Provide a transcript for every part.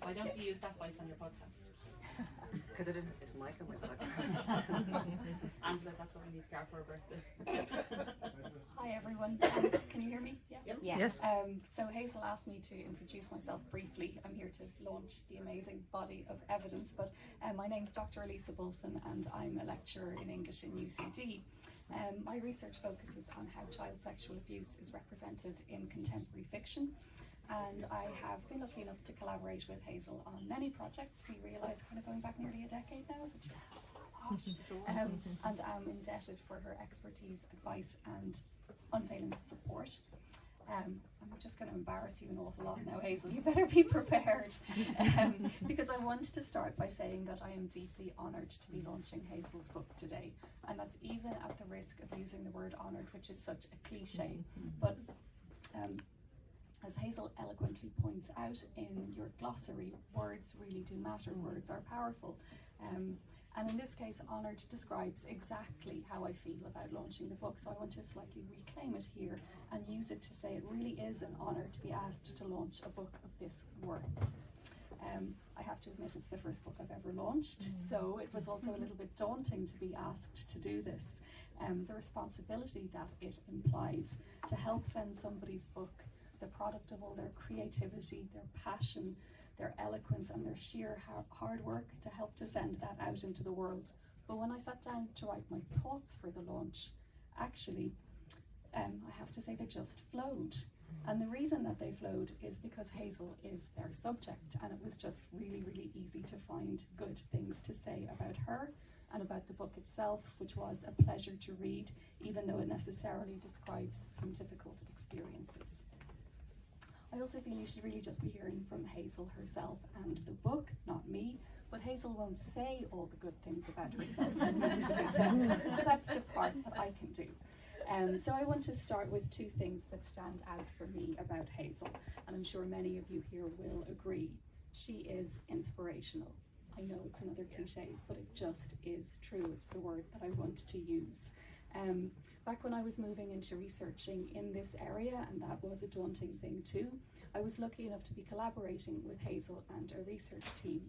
Why don't you use that voice on your podcast? Because I didn't have this mic on my podcast. Angela, that's what we need to get for her birthday. Hi everyone, can you hear me? Yep. Yeah. Yes. So Hazel asked me to introduce myself briefly. I'm here to launch the amazing body of evidence, but my name's Dr Ailise Bulfin and I'm a lecturer in English in UCD. My research focuses on how child sexual abuse is represented in contemporary fiction, and I have been lucky enough to collaborate with Hazel on many projects. We realise kind of going back nearly a decade now, which is hot. And am indebted for her expertise, advice and unfailing support. I'm just going to embarrass you an awful lot now, Hazel. You better be prepared. Because I want to start by saying that I am deeply honoured to be launching Hazel's book today. And that's even at the risk of using the word honoured, which is such a cliche. But as Hazel eloquently points out in your glossary, words really do matter. Words are powerful. And in this case, honoured describes exactly how I feel about launching the book. So I want to slightly reclaim it here and use it to say it really is an honour to be asked to launch a book of this worth. I have to admit it's the first book I've ever launched, so it was also a little bit daunting to be asked to do this. The responsibility that it implies to help send somebody's book, the product of all their creativity, their passion, their eloquence and their sheer hard work, to help to send that out into the world. But when I sat down to write my thoughts for the launch, actually, I have to say they just flowed. And the reason that they flowed is because Hazel is their subject, and it was just really, really easy to find good things to say about her and about the book itself, which was a pleasure to read, even though it necessarily describes some difficult experiences. I also feel you should really just be hearing from Hazel herself and the book, not me, but Hazel won't say all the good things about herself and me to this end. So that's the part that I can do. So I want to start with two things that stand out for me about Hazel, and I'm sure many of you here will agree. She is inspirational. I know it's another cliche, but it just is true. It's the word that I want to use. Back when I was moving into researching in this area, and that was a daunting thing too, I was lucky enough to be collaborating with Hazel and a research team,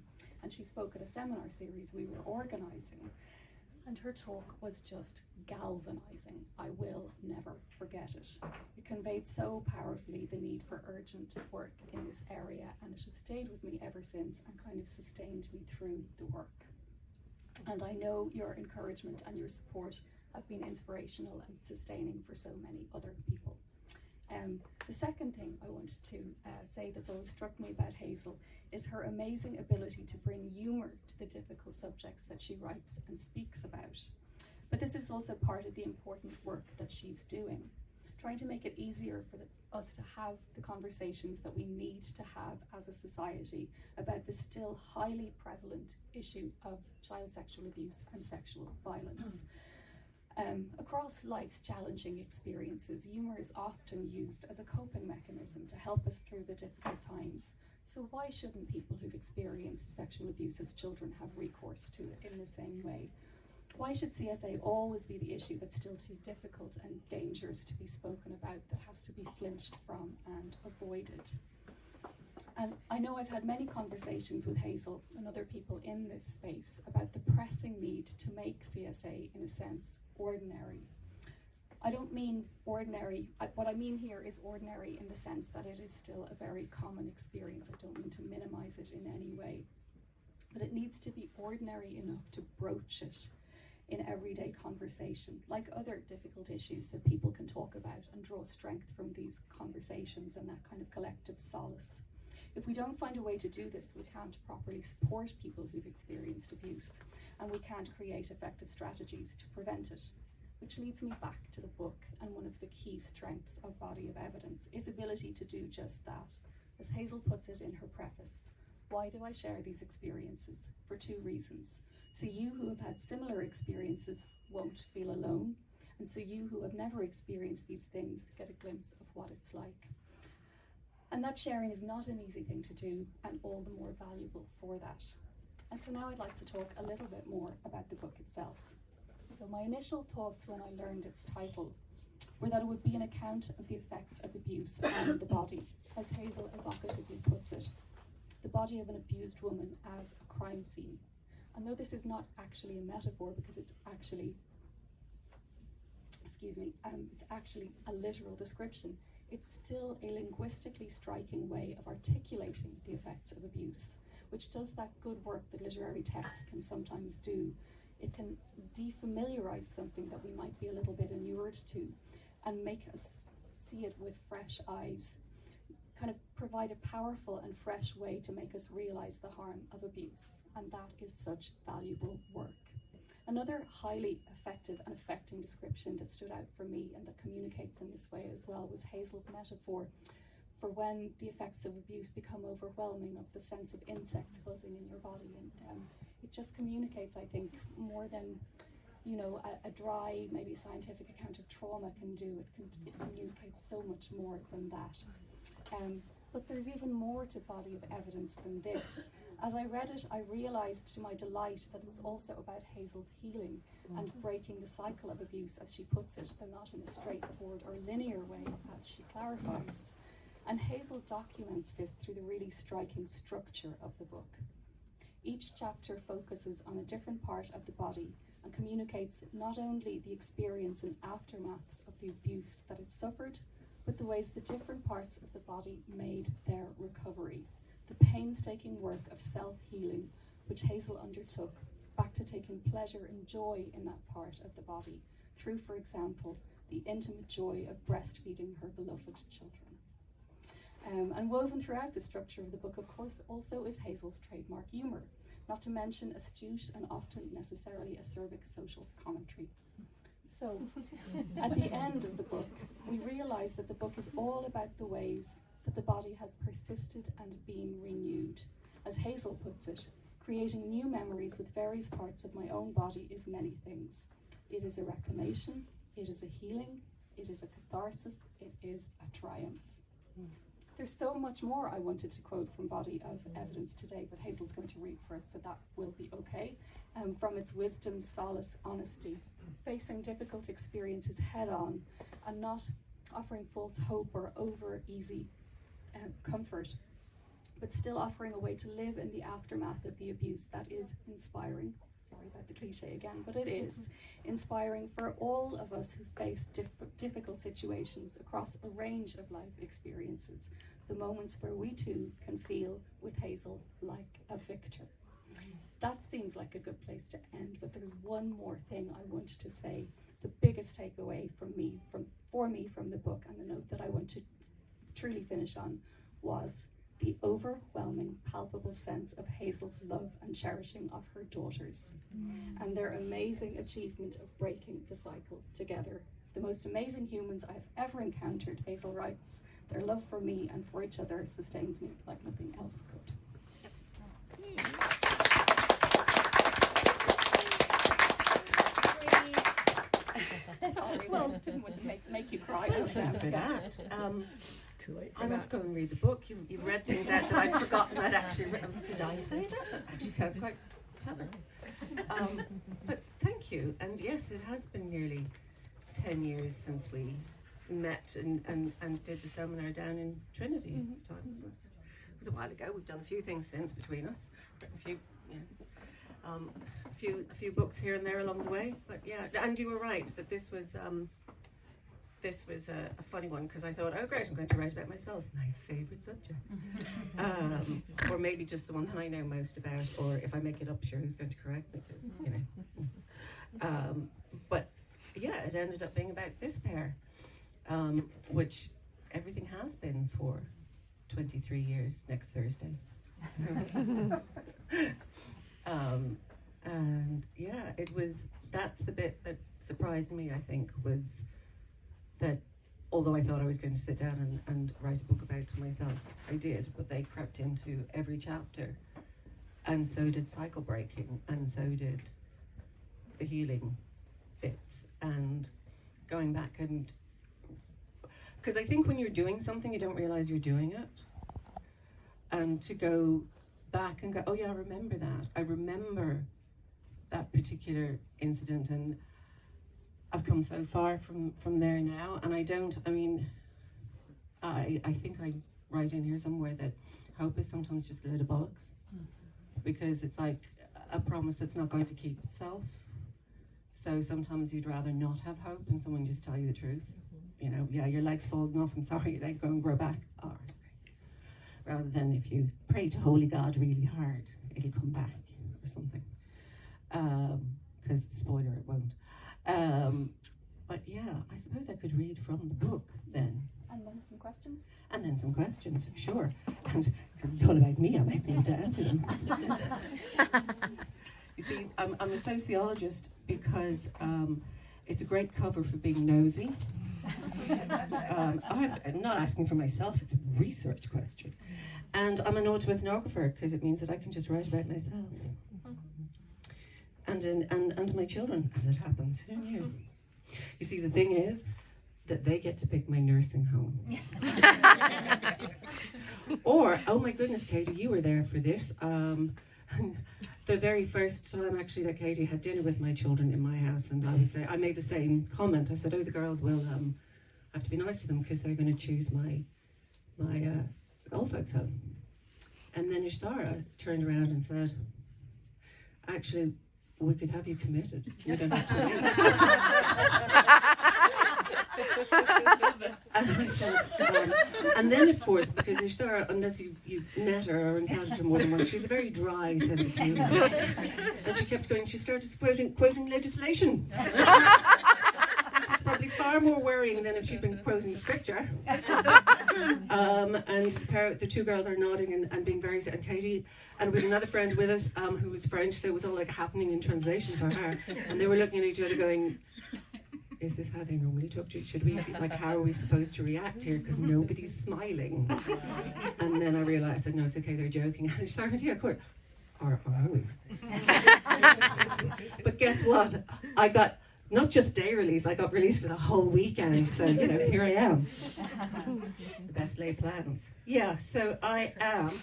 and she spoke at a seminar series we were organising, and her talk was just galvanising. I will never forget it. It conveyed so powerfully the need for urgent work in this area, and it has stayed with me ever since and kind of sustained me through the work. And I know your encouragement and your support have been inspirational and sustaining for so many other people. The second thing I wanted to say that's always struck me about Hazel is her amazing ability to bring humour to the difficult subjects that she writes and speaks about. But this is also part of the important work that she's doing, trying to make it easier for us to have the conversations that we need to have as a society about the still highly prevalent issue of child sexual abuse and sexual violence. Across life's challenging experiences, humour is often used as a coping mechanism to help us through the difficult times. So why shouldn't people who've experienced sexual abuse as children have recourse to it in the same way? Why should CSA always be the issue that's still too difficult and dangerous to be spoken about, that has to be flinched from and avoided? And I know I've had many conversations with Hazel and other people in this space about the pressing need to make CSA, in a sense, ordinary. I don't mean ordinary, what I mean here is ordinary in the sense that it is still a very common experience. I don't mean to minimise it in any way, but it needs to be ordinary enough to broach it in everyday conversation, like other difficult issues that people can talk about, and draw strength from these conversations and that kind of collective solace. If we don't find a way to do this, we can't properly support people who've experienced abuse, and we can't create effective strategies to prevent it. Which leads me back to the book, and one of the key strengths of Body of Evidence is ability to do just that. As Hazel puts it in her preface, why do I share these experiences? For two reasons. So you who have had similar experiences won't feel alone, and so you who have never experienced these things get a glimpse of what it's like. And that sharing is not an easy thing to do, and all the more valuable for that. And so now I'd like to talk a little bit more about the book itself. So my initial thoughts when I learned its title were that it would be an account of the effects of abuse on the body. As Hazel evocatively puts it, the body of an abused woman as a crime scene. And though this is not actually a metaphor, because it's actually, it's actually a literal description, it's still a linguistically striking way of articulating the effects of abuse, which does that good work that literary texts can sometimes do. It can defamiliarize something that we might be a little bit inured to and make us see it with fresh eyes, kind of provide a powerful and fresh way to make us realize the harm of abuse. And that is such valuable work. Another highly effective and affecting description that stood out for me and that communicates in this way as well was Hazel's metaphor for when the effects of abuse become overwhelming, of the sense of insects buzzing in your body. And it just communicates, I think, more than, you know, a dry, maybe scientific account of trauma can do. It communicates so much more than that. But there's even more to Body of Evidence than this. As I read it, I realised to my delight that it's also about Hazel's healing and breaking the cycle of abuse, as she puts it, though not in a straightforward or linear way, as she clarifies. And Hazel documents this through the really striking structure of the book. Each chapter focuses on a different part of the body and communicates not only the experience and aftermaths of the abuse that it suffered, but the ways the different parts of the body made their recovery. The painstaking work of self-healing which Hazel undertook, back to taking pleasure and joy in that part of the body, through, for example, the intimate joy of breastfeeding her beloved children. And woven throughout the structure of the book, of course, also is Hazel's trademark humour, not to mention astute and often necessarily acerbic social commentary. So, at the end of the book, we realise that the book is all about the ways that the body has persisted and been renewed. As Hazel puts it, creating new memories with various parts of my own body is many things. It is a reclamation, it is a healing, it is a catharsis, it is a triumph. There's so much more I wanted to quote from Body of Evidence today, but Hazel's going to read for us, so that will be okay. From its wisdom, solace, honesty, facing difficult experiences head on, and not offering false hope or over easy comfort, but still offering a way to live in the aftermath of the abuse that is inspiring. Sorry about the cliche again, but it is inspiring for all of us who face difficult situations across a range of life experiences, the moments where we too can feel, with Hazel, like a victor. That seems like a good place to end, but there's one more thing I wanted to say. The biggest takeaway for me from the book, and the note that I want to truly finish on, was the overwhelming, palpable sense of Hazel's love and cherishing of her daughters, and their amazing achievement of breaking the cycle together. The most amazing humans I have ever encountered, Hazel writes. Their love for me and for each other sustains me like nothing else could. Sorry, well, didn't want to make you cry. Thank you for that. Too late for I must go and read the book. You've read things out that I've forgotten I'd actually read. Did I say that? That actually sounds quite clever. But thank you. And yes, it has been nearly 10 years since we met and did the seminar down in Trinity. It was a while ago. We've done a few things since between us. Written a few books here and there along the way. But yeah, and you were right that this was a funny one, because I thought, oh great, I'm going to write about myself, my favourite subject. Or maybe just the one that I know most about, or if I make it up, sure, who's going to correct me, because, you know. But yeah, it ended up being about this pair, which everything has been for 23 years next Thursday. And yeah, that's the bit that surprised me, I think, was that although I thought I was going to sit down and write a book about myself, I did, but they crept into every chapter, and so did cycle breaking, and so did the healing bits, and going back, and because I think when you're doing something you don't realize you're doing it, and to go back and go, oh yeah, I remember that particular incident, and I've come so far from there now. And I think I write in here somewhere that hope is sometimes just a load of bollocks, because it's like a promise that's not going to keep itself. So sometimes you'd rather not have hope and someone just tell you the truth. You know, yeah, your leg's falling off, I'm sorry, your leg going to grow back. All right, okay. Rather than if you pray to Holy God really hard, it'll come back or something. Because, spoiler, it won't. But yeah, I suppose I could read from the book then. And then some questions. And then some questions, sure. And because it's all about me, I might be able to answer them. You see, I'm a sociologist because it's a great cover for being nosy. I'm not asking for myself, it's a research question. And I'm an autoethnographer because it means that I can just write about myself. And my children, as it happens. Who knew? You see, the thing is that they get to pick my nursing home. Or, oh my goodness, Katie, you were there for this. The very first time actually that Katie had dinner with my children in my house, and I made the same comment. I said, oh, the girls will have to be nice to them because they're going to choose my old folks home. And then Ishtara turned around and said, actually, we could have you committed. You don't have to wait. And I said, and then of course, because Ishtara, unless you've met her or encountered her more than once, she's a very dry sense of humour. And she kept going, she started quoting legislation. It's probably far more worrying than if she'd been quoting scripture. And the two girls are nodding and being very, and Katie, and we had another friend with us who was French, so it was all like happening in translation for her. And they were looking at each other going, is this how they normally talk to you? Should we, like, how are we supposed to react here? Because nobody's smiling. And then I realised that no, it's okay, they're joking. And she started, yeah, of course. Are we? But guess what? I got not just day release, I got released for the whole weekend. So, you know, here I am. The best laid plans. Yeah, so I am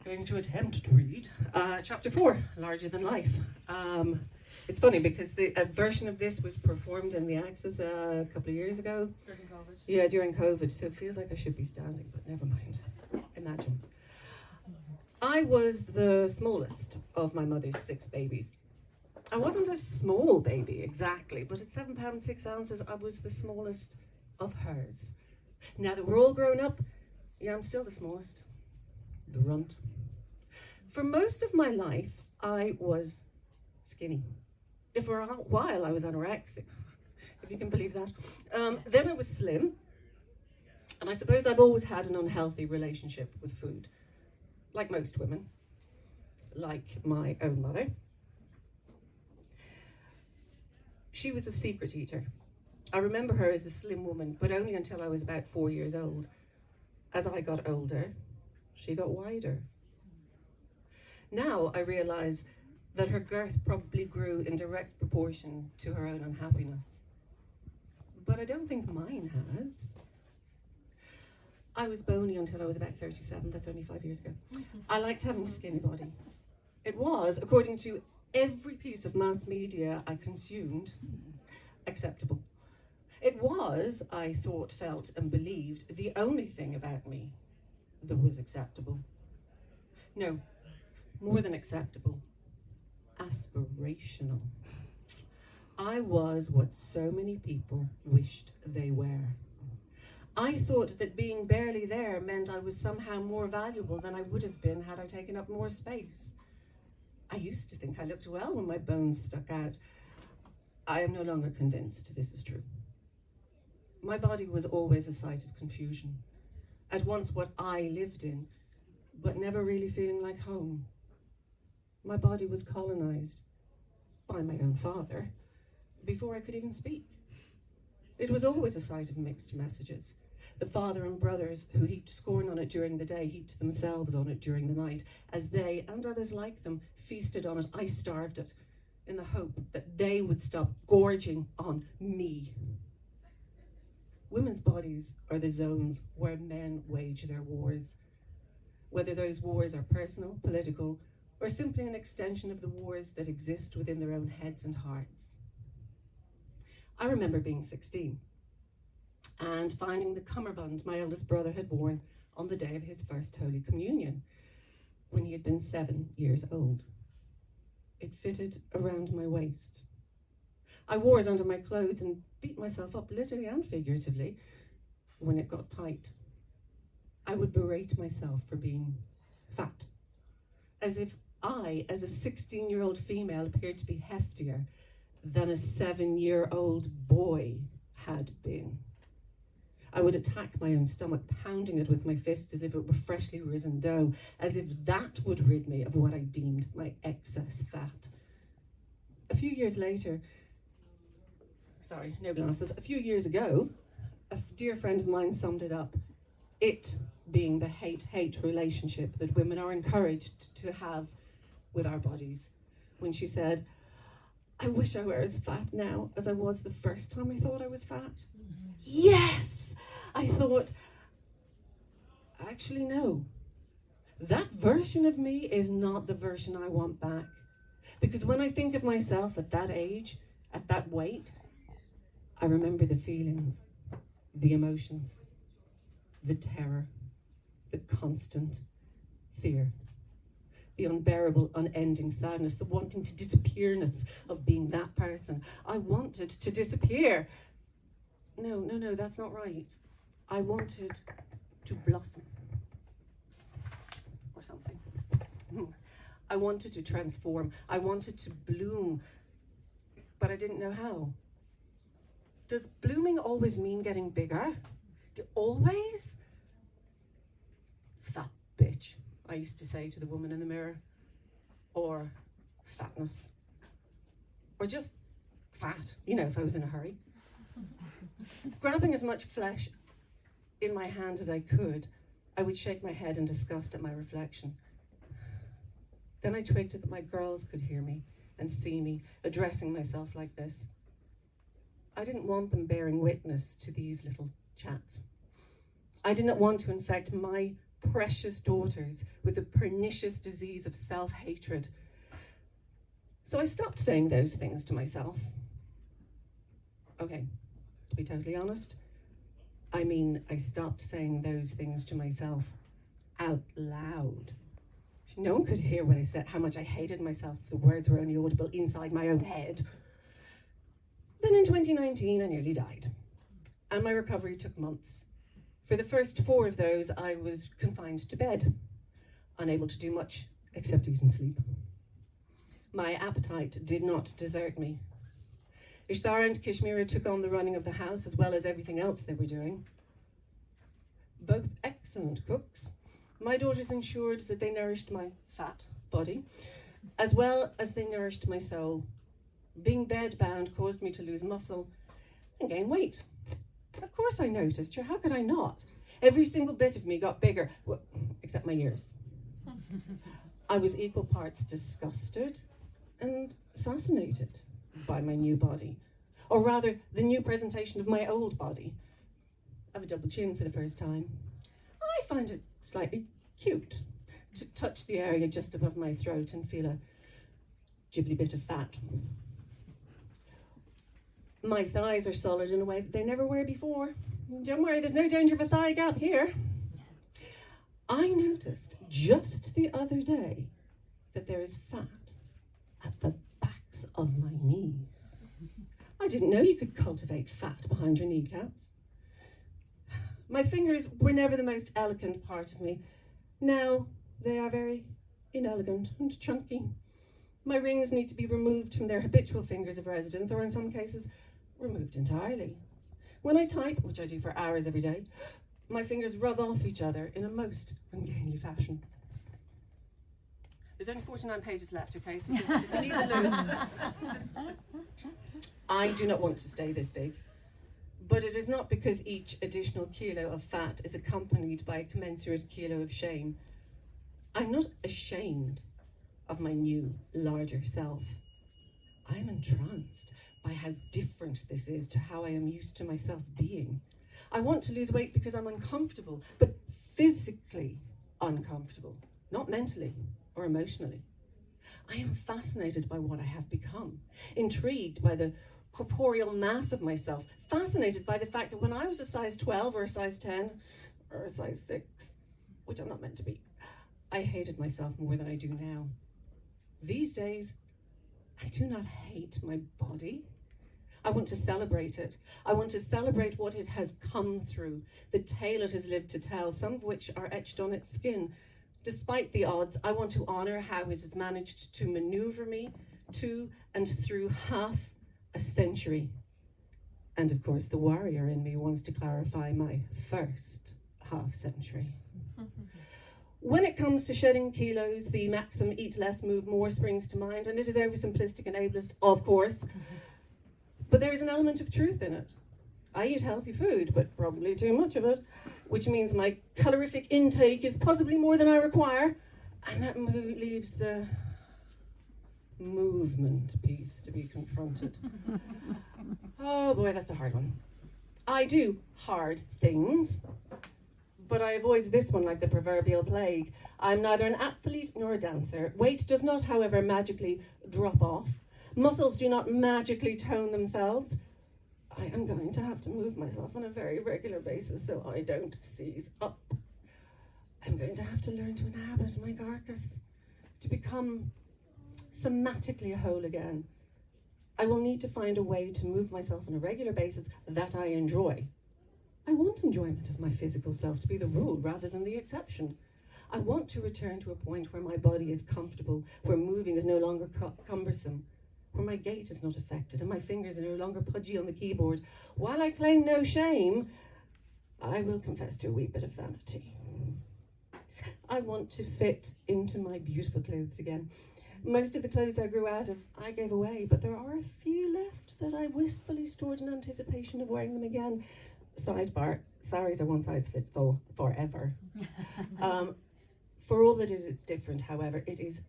going to attempt to read chapter 4, Larger Than Life. It's funny because a version of this was performed in the Axis a couple of years ago. During COVID. Yeah, during COVID, so it feels like I should be standing, but never mind. Imagine. I was the smallest of my mother's 6 babies. I wasn't a small baby exactly, but at 7 pounds 6 ounces, I was the smallest of hers. Now that we're all grown up, yeah, I'm still the smallest. The runt. For most of my life, I was skinny. For a while, I was anorexic, if you can believe that. Then I was slim, and I suppose I've always had an unhealthy relationship with food, like most women, like my own mother. She was a secret eater. I remember her as a slim woman, but only until I was about 4 years old. As I got older, she got wider. Now I realise that her girth probably grew in direct proportion to her own unhappiness. But I don't think mine has. I was bony until I was about 37, that's only 5 years ago. I liked having a skinny body. It was, according to every piece of mass media I consumed, acceptable. It was, I thought, felt and believed, the only thing about me that was acceptable. No, more than acceptable. Aspirational. I was what so many people wished they were. I thought that being barely there meant I was somehow more valuable than I would have been had I taken up more space. I used to think I looked well when my bones stuck out. I am no longer convinced this is true. My body was always a site of confusion. At once what I lived in, but never really feeling like home. My body was colonized by my own father before I could even speak. It was always a site of mixed messages. The father and brothers who heaped scorn on it during the day heaped themselves on it during the night. As they, and others like them, feasted on it, I starved it in the hope that they would stop gorging on me. Women's bodies are the zones where men wage their wars. Whether those wars are personal, political, or simply an extension of the wars that exist within their own heads and hearts. I remember being 16 and finding the cummerbund my eldest brother had worn on the day of his first Holy Communion, when he had been 7 years old. It fitted around my waist. I wore it under my clothes and beat myself up, literally and figuratively, when it got tight. I would berate myself for being fat, as if I, as a 16-year-old female, appeared to be heftier than a 7-year-old boy had been. I would attack my own stomach, pounding it with my fists as if it were freshly risen dough, as if that would rid me of what I deemed my excess fat. A few years ago, a dear friend of mine summed it up, it being the hate-hate relationship that women are encouraged to have with our bodies, when she said, I wish I were as fat now as I was the first time I thought I was fat. Mm-hmm. Yes! I thought, actually no. That version of me is not the version I want back. Because when I think of myself at that age, at that weight, I remember the feelings, the emotions, the terror, the constant fear, the unbearable, unending sadness, the wanting to disappearness of being that person. I wanted to disappear. No, that's not right. I wanted to blossom or something. I wanted to transform. I wanted to bloom, but I didn't know how. Does blooming always mean getting bigger? Always? Fat bitch, I used to say to the woman in the mirror. Or fatness. Or just fat, if I was in a hurry. Grabbing as much flesh in my hand as I could, I would shake my head in disgust at my reflection. Then I twigged that my girls could hear me and see me addressing myself like this. I didn't want them bearing witness to these little chats. I didn't want to infect my precious daughters with the pernicious disease of self-hatred. So I stopped saying those things to myself. Okay, to be totally honest, I stopped saying those things to myself out loud. No one could hear when I said how much I hated myself if the words were only audible inside my own head. Then in 2019, I nearly died, and my recovery took months. For the first 4 of those, I was confined to bed, unable to do much except eat and sleep. My appetite did not desert me. Ishtar and Kashmira took on the running of the house as well as everything else they were doing. Both excellent cooks, my daughters ensured that they nourished my fat body, as well as they nourished my soul. Being bedbound caused me to lose muscle and gain weight. Of course I noticed, sure, how could I not? Every single bit of me got bigger, well, except my ears. I was equal parts disgusted and fascinated by my new body, or rather, the new presentation of my old body. I have a double chin for the first time. I find it slightly cute to touch the area just above my throat and feel a jibbly bit of fat. My thighs are solid in a way that they never were before. Don't worry, there's no danger of a thigh gap here. I noticed just the other day that there is fat at the backs of my knees. I didn't know you could cultivate fat behind your kneecaps. My fingers were never the most elegant part of me. Now they are very inelegant and chunky. My rings need to be removed from their habitual fingers of residence, or in some cases, removed entirely. When I type, which I do for hours every day, my fingers rub off each other in a most ungainly fashion. There's only 49 pages left, okay? So if you need a loo. I do not want to stay this big, but it is not because each additional kilo of fat is accompanied by a commensurate kilo of shame. I'm not ashamed of my new, larger self. I am entranced by how different this is to how I am used to myself being. I want to lose weight because I'm uncomfortable, but physically uncomfortable, not mentally or emotionally. I am fascinated by what I have become, intrigued by the corporeal mass of myself, fascinated by the fact that when I was a size 12 or a size 10 or a size 6, which I'm not meant to be. I hated myself more than I do now. These days, I do not hate my body. I want to celebrate it. I want to celebrate what it has come through, the tale it has lived to tell, some of which are etched on its skin. Despite the odds, I want to honour how it has managed to manoeuvre me to and through half a century. And of course, the warrior in me wants to clarify my first half century. When it comes to shedding kilos, the maxim eat less, move more springs to mind, and it is oversimplistic and ableist, of course. But there is an element of truth in it. I eat healthy food, but probably too much of it, which means my calorific intake is possibly more than I require, and that leaves the movement piece to be confronted. Oh boy, that's a hard one. I do hard things, but I avoid this one like the proverbial plague. I'm neither an athlete nor a dancer. Weight does not, however, magically drop off. Muscles do not magically tone themselves. I am going to have to move myself on a very regular basis so I don't seize up. I'm going to have to learn to inhabit my carcass, to become somatically whole again. I will need to find a way to move myself on a regular basis that I enjoy. I want enjoyment of my physical self to be the rule rather than the exception. I want to return to a point where my body is comfortable, where moving is no longer cumbersome, where my gait is not affected and my fingers are no longer pudgy on the keyboard. While I claim no shame, I will confess to a wee bit of vanity. I want to fit into my beautiful clothes again. Most of the clothes I grew out of, I gave away, but there are a few left that I wistfully stored in anticipation of wearing them again. Sidebar, saris are one size fits all forever. For all that it's different, however, it is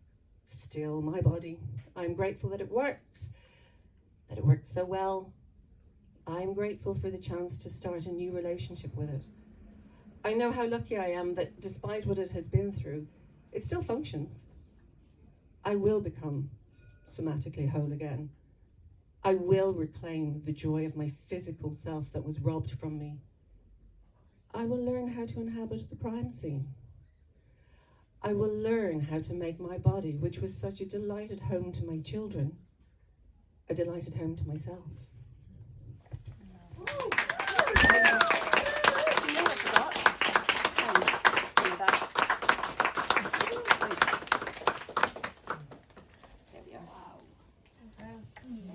still my body. I'm grateful that it works so well. I'm grateful for the chance to start a new relationship with it. I know how lucky I am that despite what it has been through, it still functions. I will become somatically whole again. I will reclaim the joy of my physical self that was robbed from me. I will learn how to inhabit the crime scene. I will learn how to make my body, which was such a delighted home to my children, a delighted home to myself.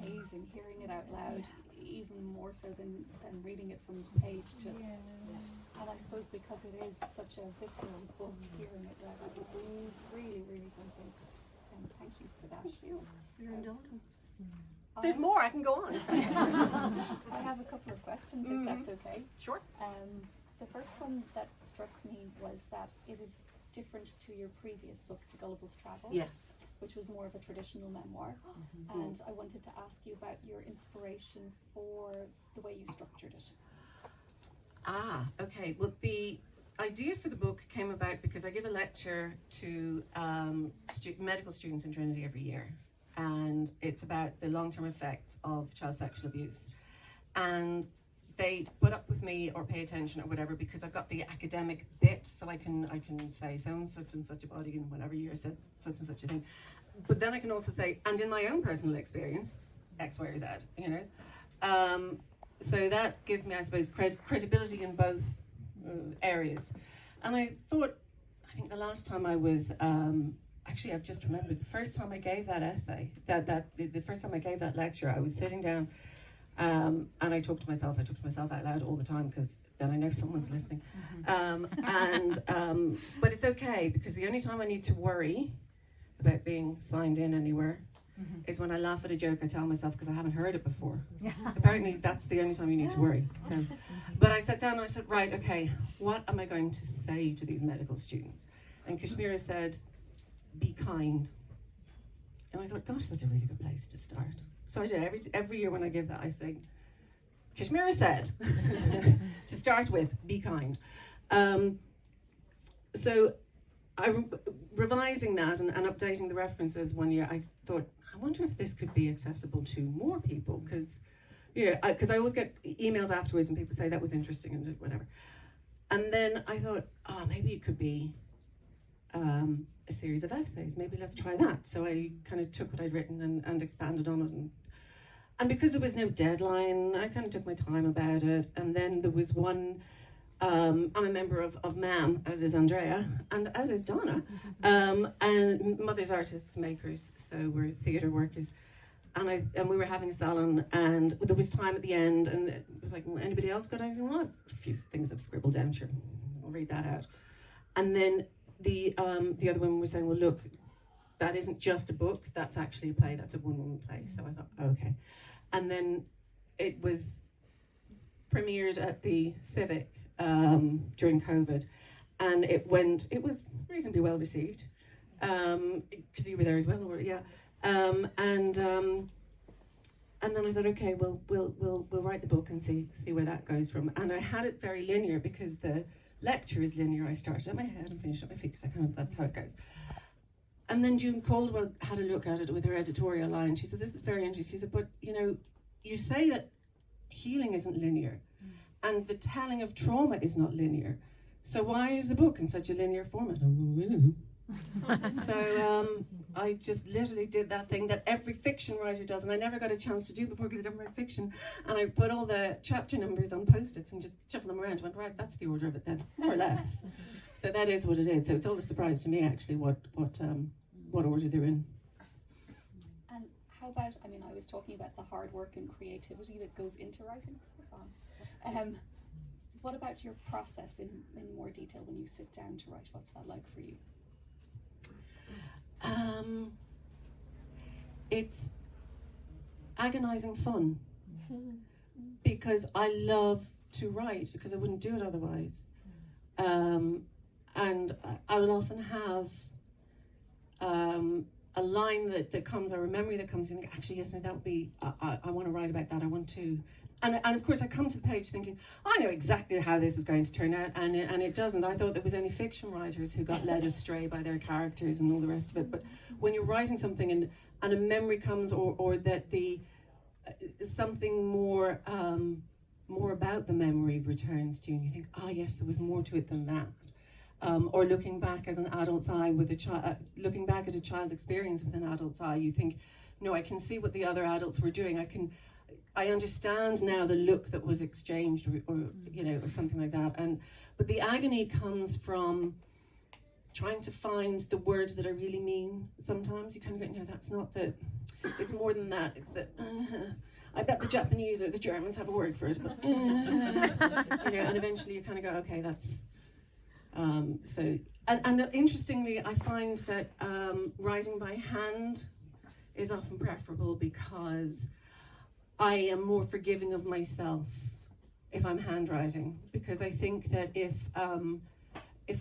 Amazing, hearing it out loud, even more so than reading it from page just. And I suppose because it is such a visceral book, hearing it out loud is really, really something. And thank you for that. Your indulgence. There's more, I can go on. I have a couple of questions, if that's okay. Sure. The first one that struck me was that it is different to your previous book, To Gullible's Travels, Yes. which was more of a traditional memoir. And I wanted to ask you about your inspiration for the way you structured it. Okay. Well, the idea for the book came about because I give a lecture to medical students in Trinity every year, and it's about the long-term effects of child sexual abuse. And they put up with me or pay attention or whatever because I've got the academic bit, so I can say so and such a body in whatever year said such and such a thing. But then I can also say, and in my own personal experience, X, Y, or Z, you know. So that gives me, I suppose, credibility in both areas. And I think the last time I was, actually I've just remembered, the first time I gave that essay, the first time I gave that lecture, I was sitting down and I talk to myself out loud all the time because then I know someone's listening. But it's okay because the only time I need to worry about being signed in anywhere is when I laugh at a joke I tell myself because I haven't heard it before. Apparently that's the only time you need to worry. So, but I sat down and I said, right, okay, what am I going to say to these medical students? And Kashmira said, be kind. And I thought, gosh, that's a really good place to start. So I did. Every year when I give that, I say, Kashmira said, to start with, be kind. So revising that and updating the references one year, I thought, I wonder if this could be accessible to more people, because I always get emails afterwards and people say that was interesting and whatever. And then I thought, maybe it could be a series of essays. Maybe let's try that. So I kind of took what I'd written and expanded on it. And because there was no deadline, I kind of took my time about it. And then there was one, I'm a member of MAM, as is Andrea, and as is Donna. And Mothers, Artists, Makers, so we're theatre workers. And we were having a salon, and there was time at the end, and it was like, well, anybody else got anything? Well, a few things I've scribbled down, sure, I'll read that out. And then the other women were saying, well, look, that isn't just a book, that's actually a play, that's a one-woman play. So I thought, okay. And then it was premiered at the Civic during COVID, and it was reasonably well received, because you were there as well, yeah. And then I thought, okay, well, we'll write the book and see where that goes from. And I had it very linear because the lecture is linear. I started at my head and finished at my feet because that's how it goes. And then June Caldwell had a look at it with her editorial line. She said, this is very interesting. She said, but you say that healing isn't linear, and the telling of trauma is not linear. So why is the book in such a linear format? So I just literally did that thing that every fiction writer does, and I never got a chance to do before because I didn't write fiction. And I put all the chapter numbers on post-its and just shuffled them around and went, right, that's the order of it then, more or less. So that is what it is. So it's all a surprise to me, actually, what order they're in. And how about, I was talking about the hard work and creativity that goes into writing. Is this on? What about your process in more detail when you sit down to write? What's that like for you? It's agonizing fun because I love to write, because I wouldn't do it otherwise. And I will often have a line that comes, or a memory that comes, and think, actually, yes, no, that would be, I want to write about that, I want to. And of course I come to the page thinking, I know exactly how this is going to turn out, and it doesn't. I thought there was only fiction writers who got led astray by their characters and all the rest of it. But when you're writing something and a memory comes, or that something more about the memory returns to you, and you think, yes, there was more to it than that. Or looking back as an adult's eye with a child, looking back at a child's experience with an adult's eye, you think, no, I can see what the other adults were doing. I understand now the look that was exchanged, or something like that. But the agony comes from trying to find the words that I really mean. Sometimes you kind of go, no, that's not it's more than that. It's that, I bet the Japanese or the Germans have a word for it, but, and eventually you kind of go, okay, that's, and interestingly, I find that writing by hand is often preferable because I am more forgiving of myself if I'm handwriting, because I think that if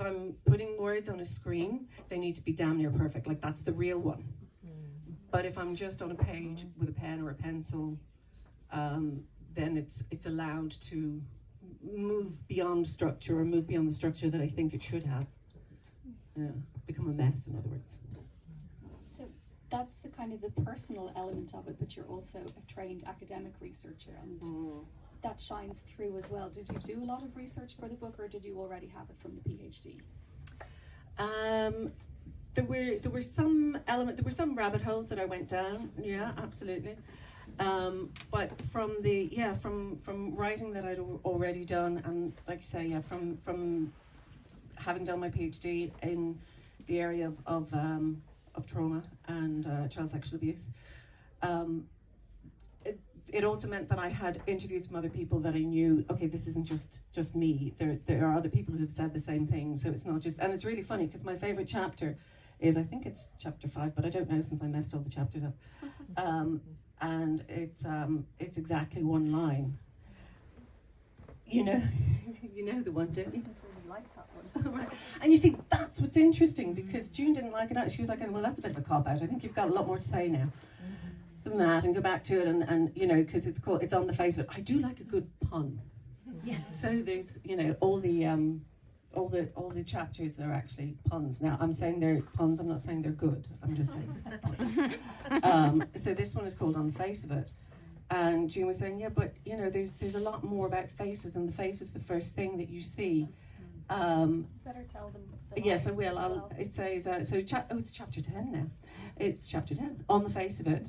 I'm putting words on a screen, they need to be damn near perfect, like that's the real one. But if I'm just on a page with a pen or a pencil, then it's allowed to move beyond structure, or move beyond the structure that I think it should have. Become a mess, in other words. That's the kind of the personal element of it, but you're also a trained academic researcher, and that shines through as well. Did you do a lot of research for the book, or did you already have it from the PhD? There were some rabbit holes that I went down. Yeah, absolutely. But from writing that I'd already done, and like you say, from having done my PhD in the area of trauma and child sexual abuse, it also meant that I had interviews from other people that I knew, okay, this isn't just me, there are other people who've said the same thing, so it's not just, and it's really funny because my favourite chapter is, I think it's chapter 5, but I don't know since I messed all the chapters up, and it's exactly one line. You know the one, don't you? Like that one. And you see, that's what's interesting, because June didn't like it. She was like, well, that's a bit of a cop-out. I think you've got a lot more to say now than that, and go back to it, and because it's on the face of it. I do like a good pun. Yeah. So there's, all the chapters are actually puns. Now, I'm saying they're puns. I'm not saying they're good. I'm just saying. So this one is called On the Face of It. And June was saying, yeah, but there's a lot more about faces, and the face is the first thing that you see. Better tell them. The Yes, I line will. as well. It says, it's chapter 10 now. It's chapter 10 on the face of it.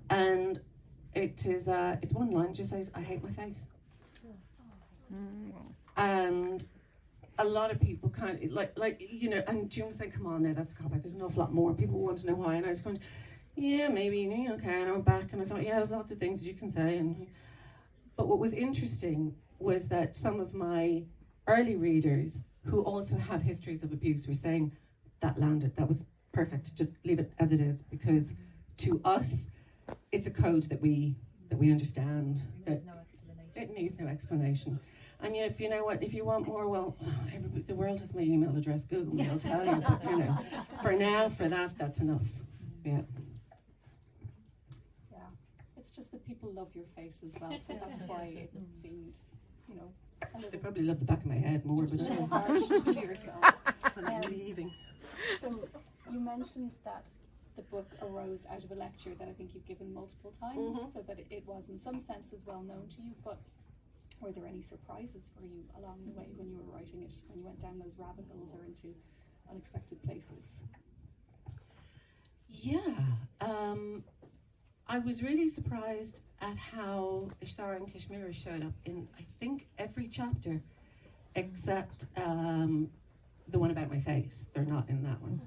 And it is, it's one line, just says, I hate my face. And a lot of people kind of, like you know, and June was saying, come on now, that's a cop-out. There's an awful lot more. People want to know why. And I was going, yeah, maybe, okay. And I went back and I thought, yeah, there's lots of things you can say. But what was interesting was that some of my early readers who also have histories of abuse were saying, that landed, that was perfect, just leave it as it is, because to us, it's a code that we understand. There's no explanation. It needs no explanation. And yet, if you know what, if you want more, well, the world has my email address, Google me, I'll tell you. But, you know, for now, for that's enough. Yeah. Yeah, it's just that people love your face as well, so that's why it seemed, you know, a They little probably love the back of my head more, but I don't know. harsh to yourself. I'm leaving. So you mentioned that the book arose out of a lecture that I think you've given multiple times, so that it was in some senses well known to you, but were there any surprises for you along the way when you were writing it, when you went down those rabbit holes or into unexpected places? Yeah, I was really surprised at how Ishtar and Kashmira showed up in, I think, every chapter except the one about my face. They're not in that one.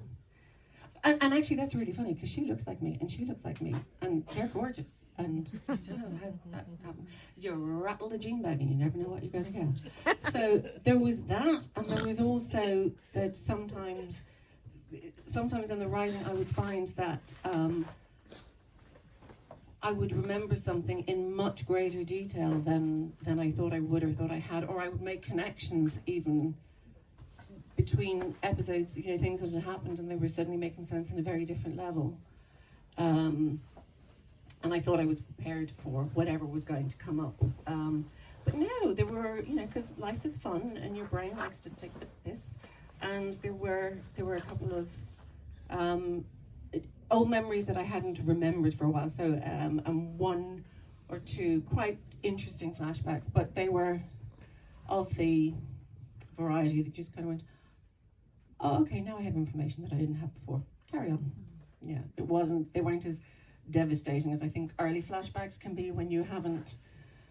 And actually that's really funny because she looks like me and she looks like me and they're gorgeous. And I don't know how that happened. You rattle the gene bag and you never know what you're going to get. So there was that, and there was also that sometimes in the writing I would find that I would remember something in much greater detail than I thought I would or thought I had, or I would make connections even between episodes, you know, things that had happened and they were suddenly making sense on a very different level. And I thought I was prepared for whatever was going to come up. But no, there were, you know, because life is fun and your brain likes to take the piss. And there were a couple of old memories that I hadn't remembered for a while. So, and one or two quite interesting flashbacks, but they were of the variety that just kind of went, oh, okay, now I have information that I didn't have before. Carry on. Yeah, they weren't as devastating as I think early flashbacks can be when you haven't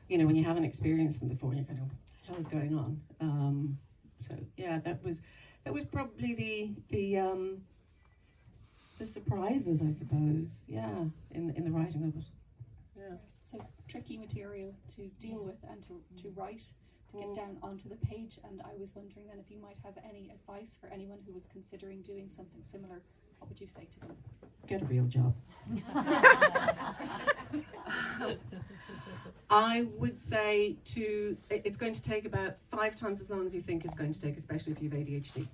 experienced them before and you're kind of, what the hell is going on? So yeah, that was probably the surprises, I suppose. Yeah, in the writing of it. Yeah. So tricky material to deal with and to write, to get down onto the page. And I was wondering then if you might have any advice for anyone who was considering doing something similar. What would you say to them? Get a real job. I would say it's going to take about 5 times as long as you think it's going to take, especially if you have ADHD.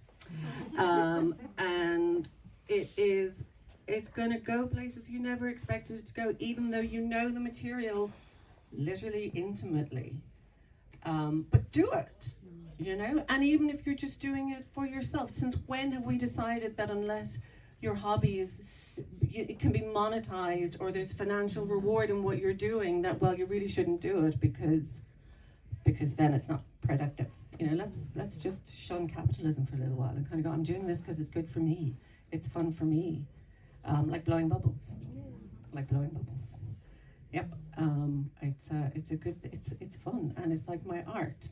And it's going to go places you never expected it to go, even though you know the material literally intimately. But do it, you know? And even if you're just doing it for yourself, since when have we decided that unless your hobby it can be monetized or there's financial reward in what you're doing, that, well, you really shouldn't do it because then it's not productive. You know, let's just shun capitalism for a little while and kind of go, I'm doing this because it's good for me. It's fun for me. Like blowing bubbles. Yep. It's fun and it's like my art.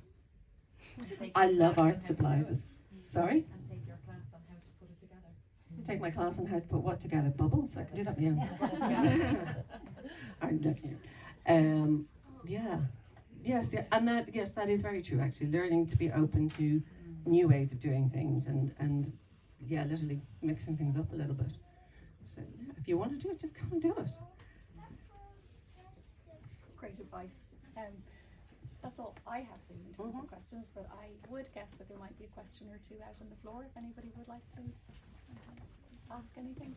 I love art supplies. Sorry? And take your class on how to put it together. Take my class on how to put what together? Bubbles? I can do that yeah. Yes, and that is very true actually. Learning to be open to new ways of doing things and yeah, literally mixing things up a little bit. So yeah, if you want to do it, just come and do it. Great advice. That's all I have for you in terms of questions, but I would guess that there might be a question or two out on the floor if anybody would like to ask anything.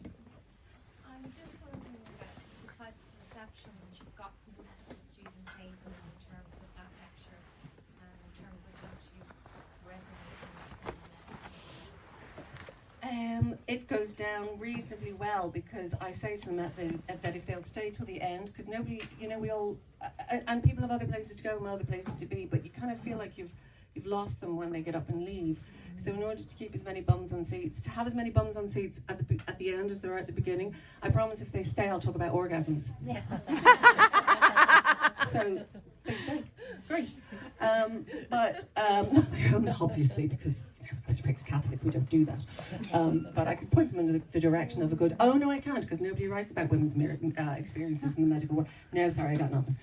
I'm just wondering about the type of reception that you've got from the medical students, Hazel, in terms of that lecture and in terms of how you resonate in the It goes down reasonably well because I say to them that if they'll stay till the end, because nobody, you know, we all, and people have other places to go and other places to be, but you kind of feel like you've you've lost them when they get up and leave. So in order to keep as many bums on seats, to have as many bums on seats at the end as there are at the beginning, I promise if they stay, I'll talk about orgasms. So they stay. It's great. But obviously, because as ex-Catholic, we don't do that. But I could point them in the direction of a good. Oh no, I can't, because nobody writes about women's experiences in the medical world. No, sorry, I got nothing.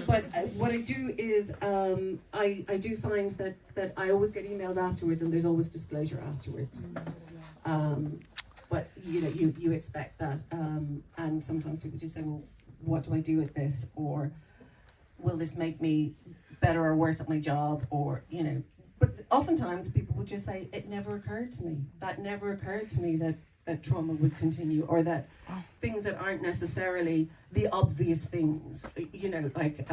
But what I do is, I do find that I always get emails afterwards, and there's always disclosure afterwards. But you know, you expect that, and sometimes people just say, well, what do I do with this, or will this make me better or worse at my job, or you know. But oftentimes people will just say, it never occurred to me. That never occurred to me that trauma would continue, or that things that aren't necessarily the obvious things, you know, like,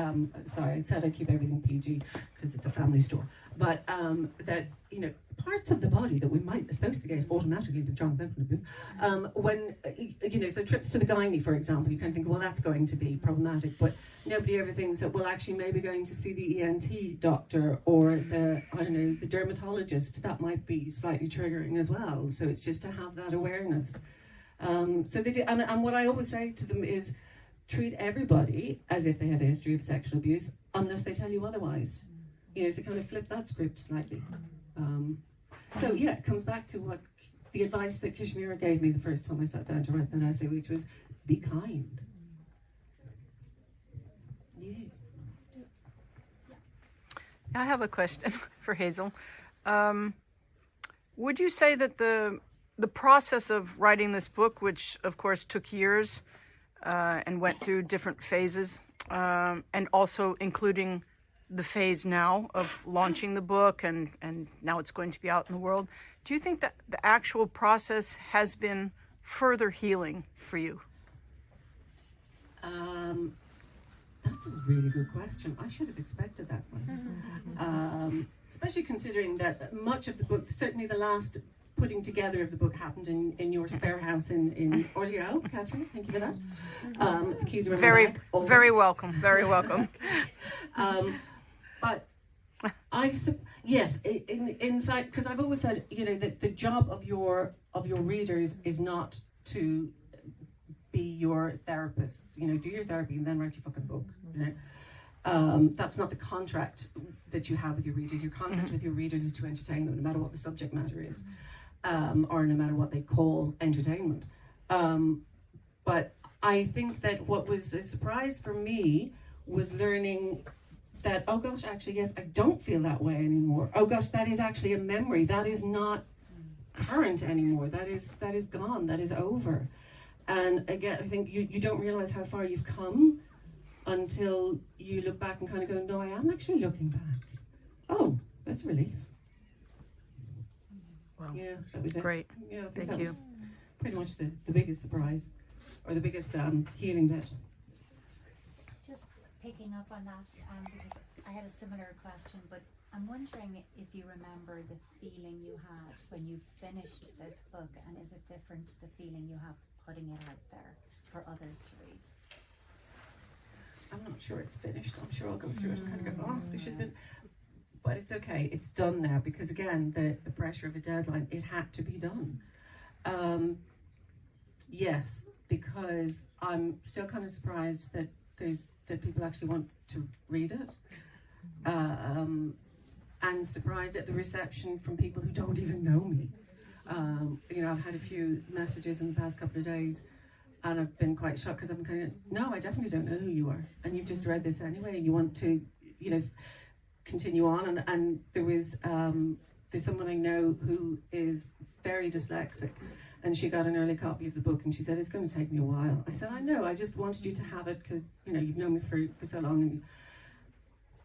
sorry, I said I keep everything PG because it's a family store, but that, you know, parts of the body that we might associate automatically with transsexual abuse, when, you know, so trips to the gynae, for example, you kind of think, well, that's going to be problematic, but nobody ever thinks that, well, actually maybe going to see the ENT doctor or the, I don't know, the dermatologist, that might be slightly triggering as well. So it's just to have that awareness. So they do, and what I always say to them is, treat everybody as if they have a history of sexual abuse, unless they tell you otherwise. You know, to kind of flip that script slightly. So yeah, it comes back to what the advice that Kashmira gave me the first time I sat down to write that essay, which was, be kind. Yeah. I have a question for Hazel. Would you say that the process of writing this book, which of course took years and went through different phases, and also including the phase now of launching the book and now it's going to be out in the world, do you think that the actual process has been further healing for you? That's a really good question. I should have expected that one. Especially considering that much of the book, certainly the last putting together of the book, happened in your spare house in Orleo. Catherine, thank you for that. The keys are in my bag, always. Very welcome, very welcome. But yes, in fact, because I've always said, you know, that the job of your readers is not to be your therapists. You know, do your therapy and then write your fucking book. You know? That's not the contract that you have with your readers. Your contract with your readers is to entertain them, no matter what the subject matter is, or no matter what they call entertainment. But I think that what was a surprise for me was learning that, oh gosh, actually, yes, I don't feel that way anymore. Oh gosh, that is actually a memory. That is not current anymore. That is gone. That is over. And again, I think you don't realize how far you've come until you look back and kind of go, no, I am actually looking back. Oh, that's a relief. Wow. Yeah, that was Great. Yeah, I think Thank that you. was pretty much the biggest surprise, or the biggest healing bit. Just picking up on that, because I had a similar question, but I'm wondering if you remember the feeling you had when you finished this book, and is it different to the feeling you have putting it out there for others to read? I'm not sure it's finished. I'm sure I'll go through it and kind of go, oh, there should have been. But it's okay. It's done now, because again, the pressure of a deadline, it had to be done. Yes, because I'm still kind of surprised that people actually want to read it. And surprised at the reception from people who don't even know me. You know, I've had a few messages in the past couple of days, and I've been quite shocked, because I'm kind of, no, I definitely don't know who you are, and you've just read this anyway, and you want to, you know, continue on. And there was there's someone I know who is very dyslexic, and she got an early copy of the book, and she said, it's going to take me a while. I said, I know, I just wanted you to have it because, you know, you've known me for so long.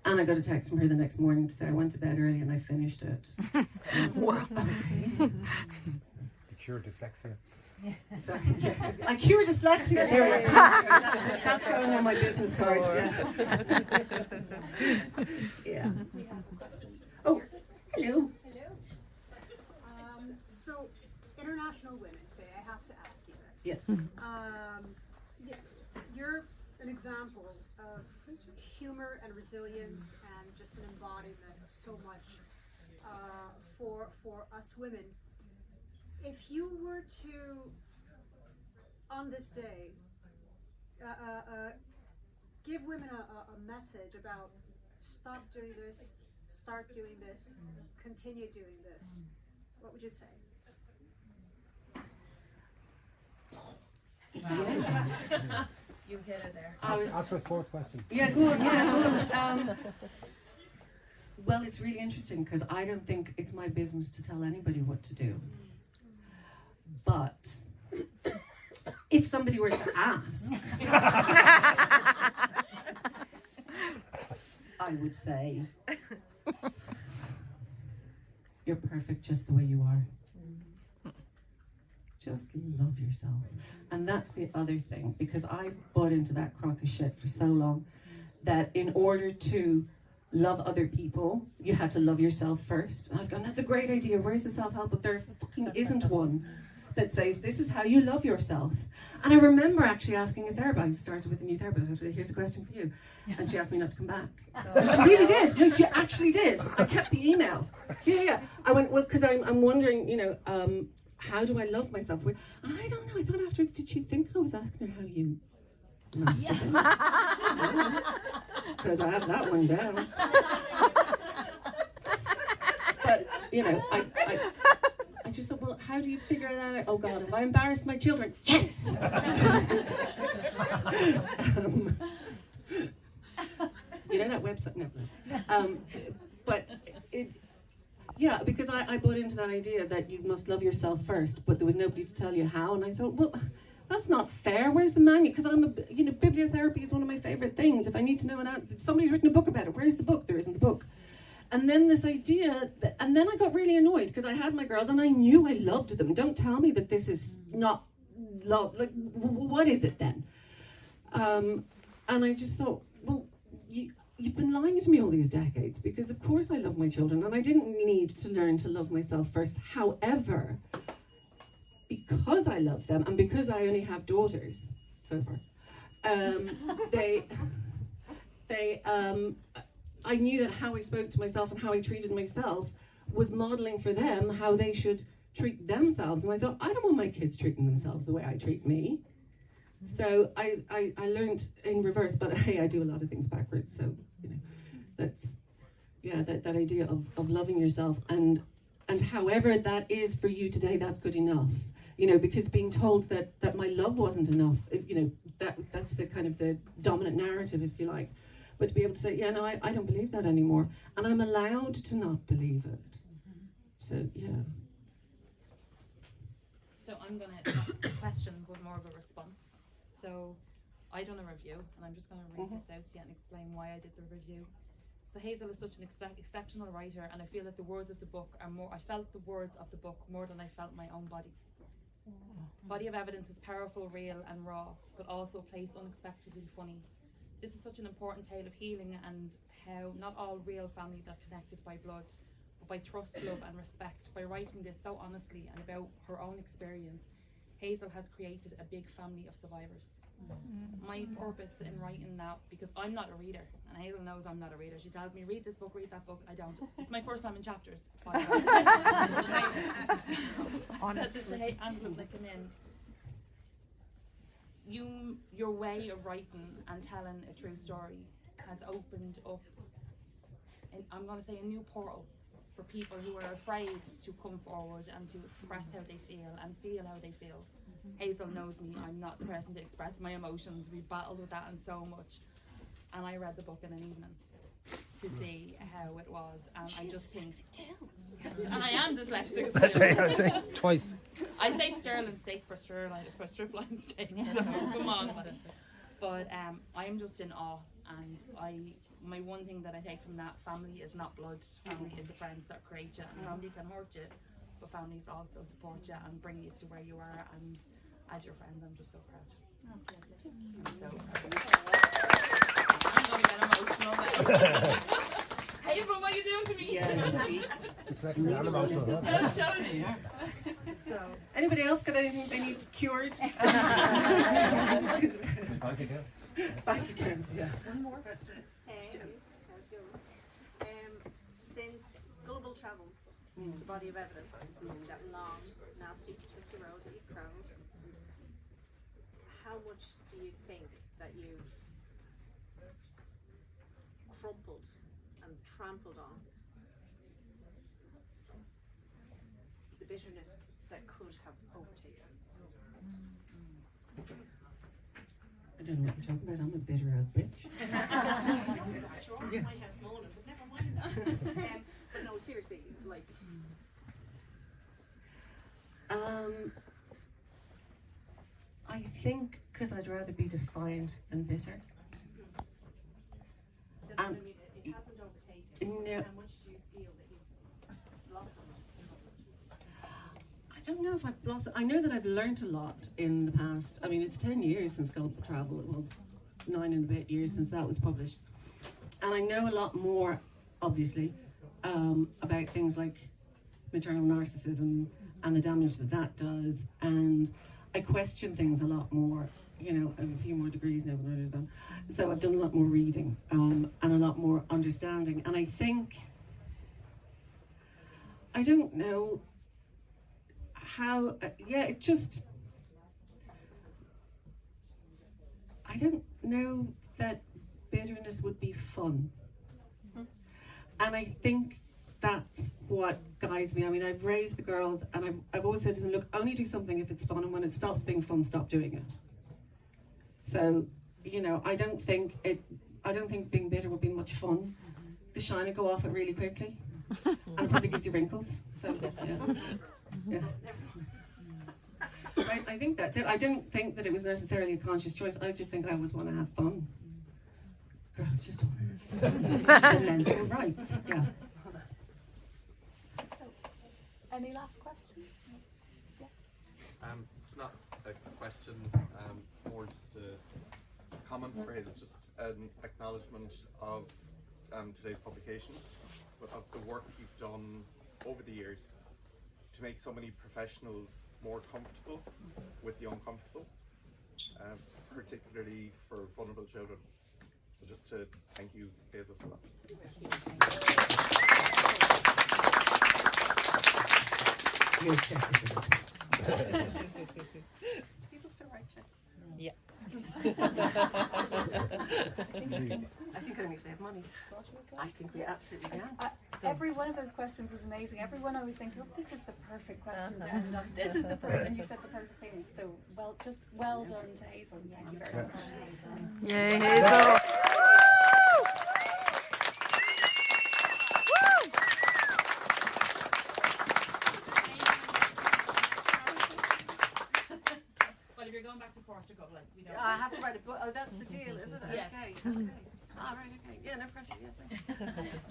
And I got a text from her the next morning to say I went to bed early and I finished it. Wow. Okay. Cured dyslexia. Sorry, yes. I cured dyslexia. There we go. That's going on my business card. Yes. Yeah. We have a question. Oh, hello. Hello. So, International Women's Day, I have to ask you this. Yes. Yeah, you're an example of humor and resilience and just an embodiment of so much for us women. If you were to, on this day, give women a message about stop doing this, start doing this, continue doing this, what would you say? You hit it there. Ask for a sports question. Yeah, go on. Yeah, go on. Well, it's really interesting because I don't think it's my business to tell anybody what to do. But if somebody were to ask, I would say, you're perfect just the way you are. Just love yourself. And that's the other thing, because I bought into that crock of shit for so long that in order to love other people, you had to love yourself first. And I was going, that's a great idea. Where's the self-help? But there fucking isn't one that says, this is how you love yourself. And I remember actually asking a therapist, I started with a new therapist, I said, here's a question for you. And she asked me not to come back. And she really did. No, she actually did. I kept the email. Yeah. I went, well, because I'm wondering, how do I love myself? And I don't know, I thought afterwards, did she think I was asking her how you masturbate? Because I have that one down. But, I just thought, well, how do you figure that out? Oh God, have I embarrassed my children? Yes! That website? No. Yeah, because I bought into that idea that you must love yourself first, but there was nobody to tell you how, and I thought, well, that's not fair. Where's the manual? Because bibliotherapy is one of my favorite things. If I need to know somebody's written a book about it. Where's the book? There isn't a book. And then this idea, and then I got really annoyed because I had my girls and I knew I loved them. Don't tell me that this is not love. Like, what is it then? And I just thought, well, you've been lying to me all these decades, because of course I love my children and I didn't need to learn to love myself first. However, because I love them and because I only have daughters so far, I knew that how I spoke to myself and how I treated myself was modeling for them how they should treat themselves. And I thought, I don't want my kids treating themselves the way I treat me. So I learned in reverse, but hey, I do a lot of things backwards. So, that's, that idea of loving yourself and however that is for you today, that's good enough. Because being told that my love wasn't enough, that's the kind of the dominant narrative, if you like. But to be able to say, no, I don't believe that anymore. And I'm allowed to not believe it. So, yeah. So I'm going to not a question, but more of a response. So I done a review, and I'm just going to read this out to you and explain why I did the review. So Hazel is such an exceptional writer, and I feel that the words of the book are more, I felt the words of the book more than I felt my own body. Body of Evidence is powerful, real and raw, but also a place unexpectedly funny. This is such an important tale of healing and how not all real families are connected by blood, but by trust, love and respect. By writing this so honestly and about her own experience, Hazel has created a big family of survivors. My purpose in writing that, because I'm not a reader, and Hazel knows I'm not a reader. She tells me, read this book, read that book. I don't. It's my first time in chapters. By the way. Said this to Angela when I came in. Your way of writing and telling a true story has opened up, and I'm going to say, a new portal for people who are afraid to come forward and to express how they feel and feel how they feel. Hazel knows me, I'm not the person to express my emotions. We battled with that and so much. And I read the book in an evening to see how it was. And I just think, and I am dyslexic still. Twice. I say sterling steak for stripline steak. So come on with it. But I am just in awe, and my one thing that I take from that, family is not blood. Family is the friends that create you, and family can hurt you, but families also support you and bring you to where you are. And as your friend, I'm just so proud. That's lovely. I'm going to get emotional now. Hazel, what are you doing to me? It's next to me. I'm emotional. So, anybody else got anything they need cured? Back again. Back again, yeah. One more question. How's it going? Since travels the body of evidence, that long, nasty, twisty road that you've travelled. How much do you think that you've crumpled and trampled on the bitterness that could have overtaken? I don't know what you're talking about. I'm a bitter old bitch. You're always in my house moaning, but never mind that. But no, seriously, like. I think because I'd rather be defiant than bitter. That's what I mean, it hasn't overtaken. No. How much do you feel that you've blossomed? I don't know if I've blossomed. I know that I've learnt a lot in the past. I mean, it's 10 years since Gulp Travel. Well, 9 and a bit years since that was published. And I know a lot more, obviously, about things like maternal narcissism and the damage that that does. And I question things a lot more. You know, I have a few more degrees now than I've done. So I've done a lot more reading and a lot more understanding. And I think, I don't know how, it just, I don't know that bitterness would be fun. And I think that's what guides me. I mean, I've raised the girls and I've always said to them, look, only do something if it's fun, and when it stops being fun, stop doing it. So, you know, I don't think being bitter would be much fun. The shine would go off it really quickly. And it probably gives you wrinkles. So, yeah. I think that's it. I don't think that it was necessarily a conscious choice. I just think I always want to have fun. Girls just want to mental rights. Yeah. So, any last questions? Yeah. It's not a question, more just a comment phrase, just an acknowledgement of today's publication, but of the work you've done over the years to make so many professionals more comfortable with the uncomfortable, particularly for vulnerable children. So just to thank you, Hazel, for that. People still write checks. Yeah. I think only if they have money. I think we absolutely can. Every one of those questions was amazing. Every one I was thinking, oh, this is the perfect question to end on. This is the perfect, and you said the perfect thing. So well done to Hazel. Thank you very much. Yay, Hazel. Well, if you're going back to Portugal, like, we don't. I have to write a book. Oh, that's the deal, is it? Yes. Okay. All right, okay. Yeah, no pressure. Yeah,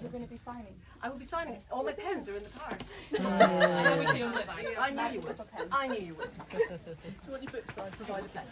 You're going to be signing. I will be signing. All my pens are in the car. I know we feel it. I knew you would. I knew you would. Do you want your books? I'll provide a pen.